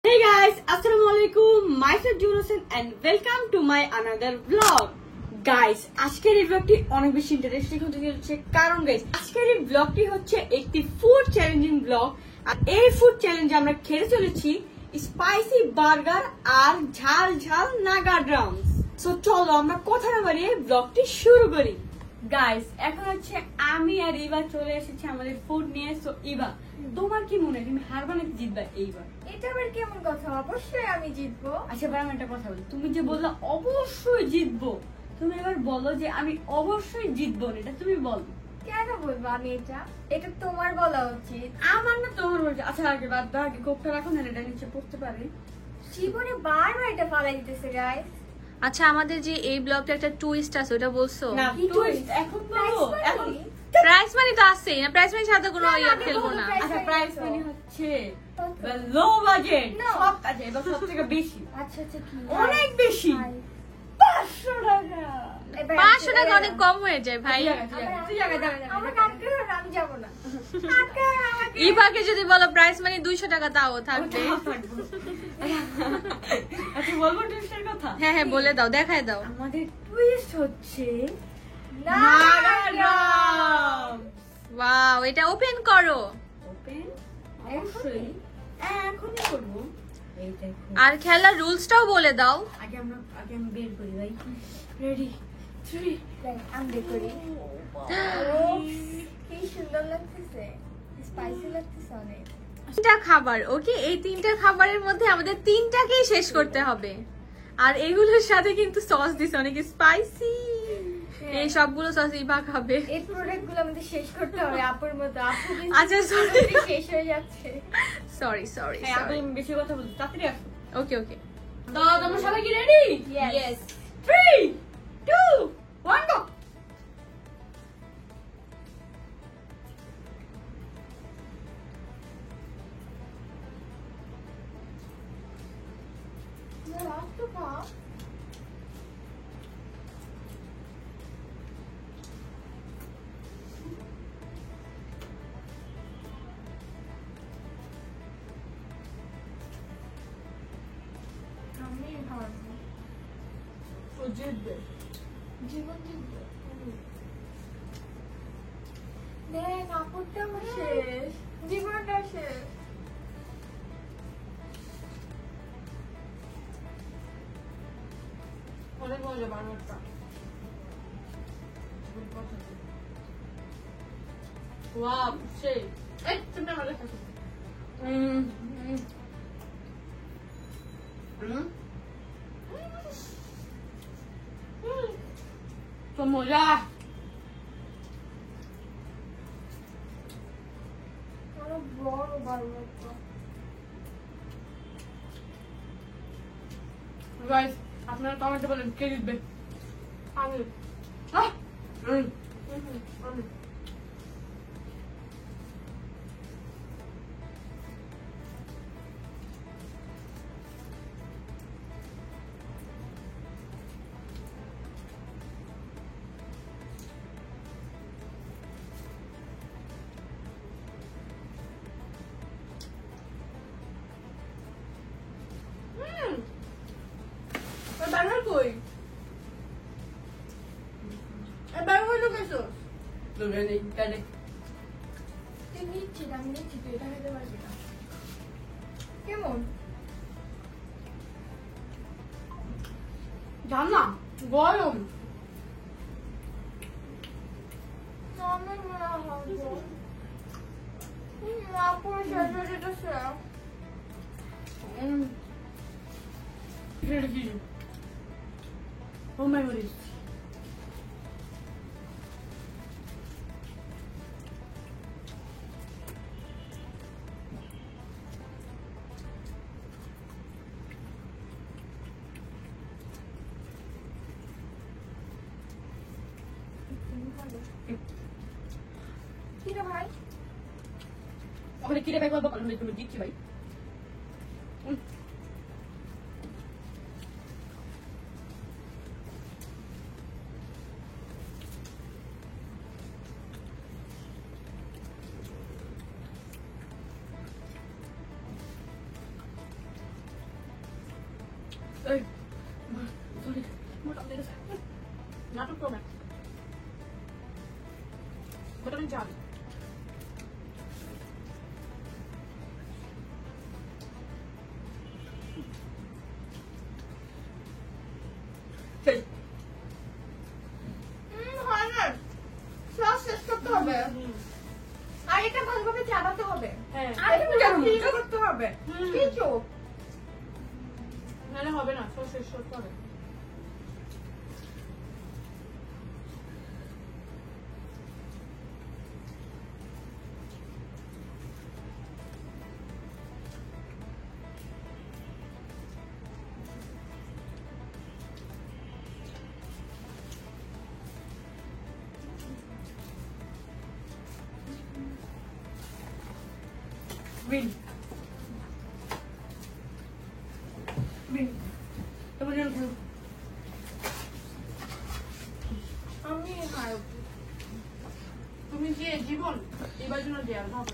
Hey guys, Assalamualaikum. Myself Junosen and welcome to my another vlog. Guys, আজকের এই ব্লগটি অনেক বেশি ইন্টারেস্টিং হতে যাচ্ছে কারণ গাইস আজকের এই ব্লগটি হচ্ছে একটি ফুড চ্যালেঞ্জিং ব্লগ। আর এই ফুড চ্যালেঞ্জে আমরা খেতে চলেছি স্পাইসি বার্গার আর ঝাল ঝাল নাগা ড্রামস। সো চলো আমরা কথা না বাড়িয়ে ব্লগটি শুরু করি। গাইস এখন হচ্ছে আমি আর ইভা চলে এসেছি আমাদের ফুড নিয়ে। সো ইভা, তোমার কি মনে হয় তুমি হারবা নাকি জিতবা এইবার? এটা আবার কেমন কথা? অবশ্যই আমি জিতবো। আচ্ছা এবার আমি একটা কথা বলি, তুমি যে বললা অবশ্যই জিতবো, তুমি এবার বলো যে আমি অবশ্যই জিতবো না, এটা তুমি বলো। কেন বলবো আমি এটা? এটা তোমার বলা উচিত। আমার না তোমার বলছে। আচ্ছা আগে বাদ দাও, আগে কোকটা রাখো না, এটা নিচে পড়তে পারে। জীবনে বারবার এটা ফালাই দিতেছে গাইস। আচ্ছা আমাদের যে এই ব্লগটা একটা টুইস্ট আছে ওটা বলছো? না কি টুইস্ট এখন বলো। এখন প্রাইস মানি তো আছেই না, প্রাইস মানি সাথে কোনো ইয়ে খেলবো না। আচ্ছা প্রাইস মানি হচ্ছে লো বাজেট সব কাজে এবার সব থেকে বেশি। আচ্ছা আচ্ছা কি অনেক বেশি 500 টাকা। 500 টাকা অনেক কম হয়ে যায় ভাই। তুই আগে যাবে না, আমার কাটকে আমি যাব না। ইভাকে যদি বলো প্রাইস মানি 200 টাকা তাও থাকবে। আচ্ছা বলবো টুইস্টের কথা? হ্যাঁ হ্যাঁ বলে দাও, দেখায় দাও। আমাদের টুইস্ট হচ্ছে নাগারাম। ওয়াও, এটা ওপেন করো। ওপেন অবশ্যই এখনই করবো। এই দেখো আর খেলার রুলসটাও বলে দাও। আগে আমি বের করি ভাই। রেডি 3 আমি করি। কি সুন্দর লাগতেছে, স্পাইসি লাগতেছে অনেক। 3টা খাবার, ওকে? এই 3টা খাবারের মধ্যে আমাদের 3টাকেই শেষ করতে হবে। আর এগুলোর সাথে কিন্তু সস দিছে অনেক স্পাইসি। এই সবগুলো সস ইভা খাবে। এই প্রোডাক্টগুলো আমাদের শেষ করতে হবে আপুর মতো। আপু আচ্ছা সরি, শেষ হয়ে যাচ্ছে। সরি সরি হ্যাঁ সরি। আমি বেশি কথা বলছি, তাড়াতাড়ি আসো। ওকে ওকে। তো তোমরা সবাই কি রেডি? Yes. 3 2 1 গো। লাস্ট খা। আমি হারবো। ও জিতবে। জীবন জিতবে। দেখ আপুরটাও শেষ, জীবনটা শেষ। অনেক মজা বানানোটা। ওয়াও সেই এই তুমি আমাদের কাছে তো মজা। অনেক বড় বার্গারটা। গাইস আপনারা কমেন্টে বলেন কে জিতবে। আমি আমি বার্গার কই? বার্গার তো কেসো তুমি নেই কানে। তুই নিচ্ছি না, আমি নিচ্ছি, তুই এটা খেতে পারবি না। কেমন? জান না গরম। আমি মনে হারবো। আপুর শেষ হয়ে যেতেছে। Oh my god. কি রে ভাই? ওখানে কিরে ব্যাগ বলবো আমি তুমি দিচ্ছি ভাই। নাটক করবে ভিটামিন চাল হয় না সস শেষ করতে হবে আর এটা ভালোভাবে চাবাতে হবে আর এটা ফ্রিজে করতে হবে কিছু নাহলে হবে না সস শেষ করতে হবে Win. Win. তোমার জন্য খেলো। আমি হারব তুমি যে জীবন এবার জন্য দেয়ার ভাবো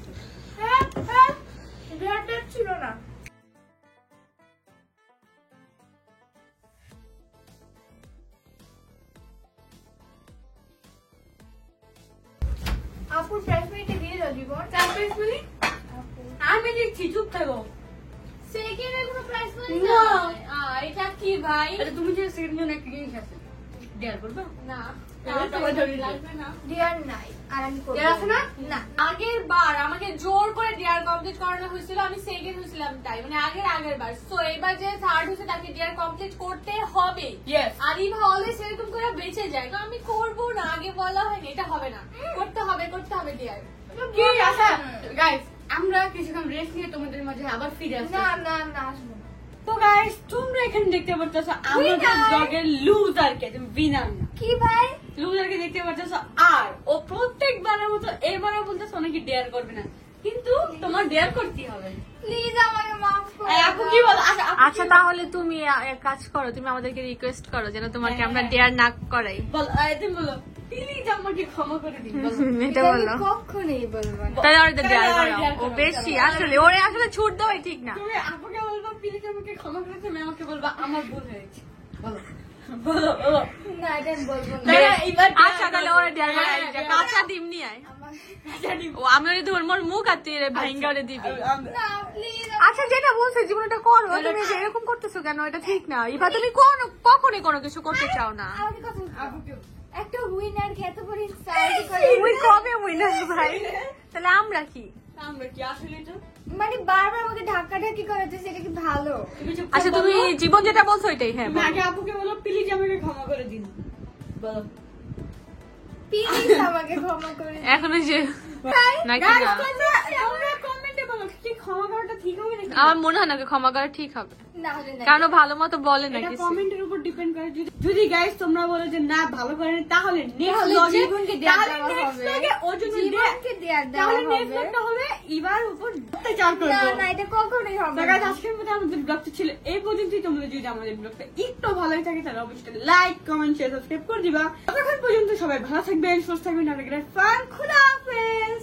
হ্যাঁ হ্যাঁ এটা ছিল না আপু 5 মিনিটে দিয়ে দাও জীবন 4 মিনিট আমি দিচ্ছি, চুপ থাকো। সেকেন্ডের কোনো প্রাইস মানি না। না এটা কি ভাই আরে তুমি যে সেকেন্ড জন্য একটা জিনিস আছে, দেয়ার করবে না তোমার ধরে লাগবে না দেয়ার নাই আর আমি করব দেয়ার আছে না? না আগের বার আমাকে জোর করে ডিআর কমপ্লিট করানো হয়েছিল, আমি সেকেন্ড হয়েছিলাম তাই মানে আগের বার। সো এবার যে থার্ড হয়েছে তাকে ডিআর কমপ্লিট করতে হবে। Yes. আরিফা অলওয়েজ এরকম করে বেঁচে যায়, তো আমি করব না, আগে বলা হয়নি, এটা হবে না, করতে হবে ডিআর। কি আচ্ছা গাইস, আমরা কিছুক্ষণ রেস্ট নিয়ে তোমাদের মাঝে আবার ফিরে আসছি। না না না আসবো না তো গাইস, তোমরা এখানে দেখতে পাচ্ছো আমাদের Winner! ব্লগের লুজারকে, তুমি উইনার না, কি ভাই লুজারকে দেখতে পাচ্ছো। আর ও প্রত্যেকবারের মতো এবারও বলতেছে নাকি ডেয়ার করবে না, কিন্তু তোমার ডেয়ার করতে হবে। প্লিজ আমাকে মাফ করো আপু কি বল? আচ্ছা আপু আচ্ছা তাহলে তুমি এক কাজ করো, তুমি আমাদেরকে রিকোয়েস্ট করো যেন তোমাকে আমরা ডিআর না করাই। বল, তুমি বলো প্লিজ আমাকে ক্ষমা করে দিন, বলো। এটা বলো, কখনোই বলবো না তাহলে ওর ডিআর তাহলে করাও। dear ও করাও, বেশি চলো। আসলে ওরে আসলে ছুট দেওয়াই ঠিক না। তুমি আপুকে বলবো প্লিজ আমাকে ক্ষমা করে দিন, আমাকে বলবা আমার ভুল হয়েছে, বলো বলো বলো। না এটা আমি বলবো না তাহলে এবার আচ্ছা তাহলে ওরে ডিআর করাই, কাঁচা ডিম নিয়ে আয়। আমার- ও আমি ওরে ধর মোর মুখ আর তুই ভাইঙ্গা ওরে দিবি। না প্লিজ আচ্ছা যেটা বলছে জীবনটা করো, তুমি যে এরকম করতেছো কেন? এটা ঠিক না ইভা, তুমি কখনই কোনো কিছু করতে চাও না। আমাকে কথা বলতে দাও। আপুকে একটা উইনার কে এত বড় সাইড করে তুই কবে উইনার ভাই? তাহলে আমরা কি? আমরা কি আসলে তো মানে বারবার আমাকে ধাক্কাধাক্কি করাতে সেটা কি ভালো তুমি চুপ আচ্ছা তুমি জীবন যেটা বলছো ওইটাই। হ্যাঁ তুমি বলো। আগে আপুকে বলো প্লিজ আমাকে ক্ষমা করে দিন, বলো। প্লিজ আমাকে ক্ষমা করে দিন। এখনো যে নাকি Guys, না, তোমরা কমেন্টে বলো কি ক্ষমা করাটা ঠিক হবে নাকি? আমার মনে হয় না ওকে ক্ষমা করা ঠিক হবে, না হলে না কারণ ও ভালো মতো বলে না এটা কিছু। কমেন্টের উপর ডিপেন্ড করে। যদি গাইস তোমরা বলো যে না ভালো করেন, তাহলে নেক্সট তাহলে ব্লগে জীবনকে দেয়া দেওয়া হবে। ওর জন্য জীবনকে দেয়া দেওয়া তাহলে হবে। নেক্সট ব্লগটা হবে এবার উপর অত্যাচার করব। না না এটা কখনোই হবে তো না গাইস আজকের মতো আমাদের ব্লগটা ছিল এই পর্যন্তই। তোমরা যদি আমাদের ব্লগটা একটু ভালোই থাকে তাহলে অবশ্যই লাইক কমেন্ট শেয়ার সাবস্ক্রাইব করে দিবা। ততক্ষণ পর্যন্ত সবাই ভালো থাকবেন, সুস্থ থাকবেন, আর ফান। খুদা হাফেজ।